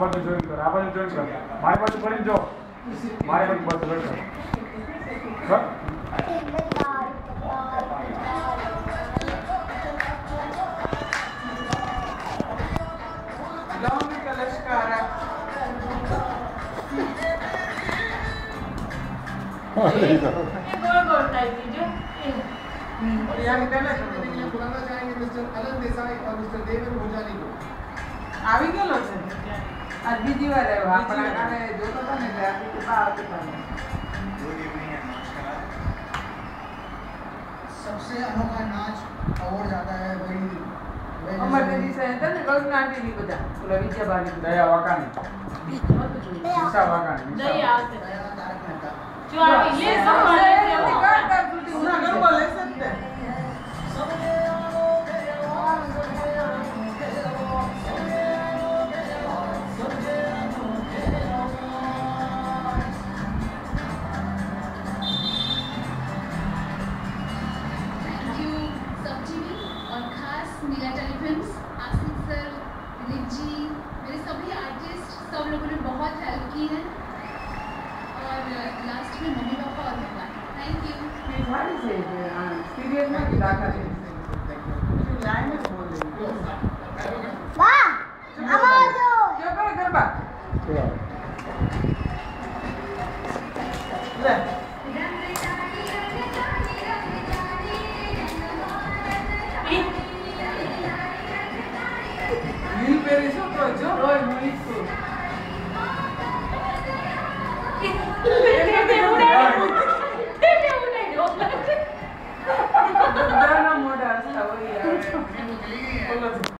बाजू ज्वाइन कर, आ बाजू ज्वाइन कर, मारी बाजू फरीने जो, मारी बाजू ज्वाइन कर, कर। लॉन्ग कलशकार गोल टाइप जो और यहाँ निकलना चाहिए। बुलाना चाहेंगे मिस्टर अलन देसाई और मिस्टर देवेंद्र भोजानी को। આવી ગયેલો છે આજ બીજી વાર આવ્યો આપણા કાને જોતો તો ને એટલે આપણી કૃપા આવતી પામે। सबसे अनोखा नाच अवार्ड जाता है वही અમર દેવી સાહેબ ને ગર્લ્સ નાટી ની બધા ઓલા વિદ્યા બાલી दया वाकानी, निशा वाकानी, દઈ निशा। આવશે तारक मेहता જો આવી લે સંભાળે એની કરતા સુધી ઉના ગરબા લઈ શકતે। नीला टेलीफिल्म्स, आसिफ सर, दिलीप जी, मेरे सभी आर्टिस्ट, सब लोगों ने बहुत हेल्प की है और लास्ट में मम्मी पापा और भगवान। Thank you. ये सारी से सीरियल में दाखा दे लाइन में बोल दे वाह आवाज क्यों करे गरबा ले Ini periso projo, oi muisto. Te una.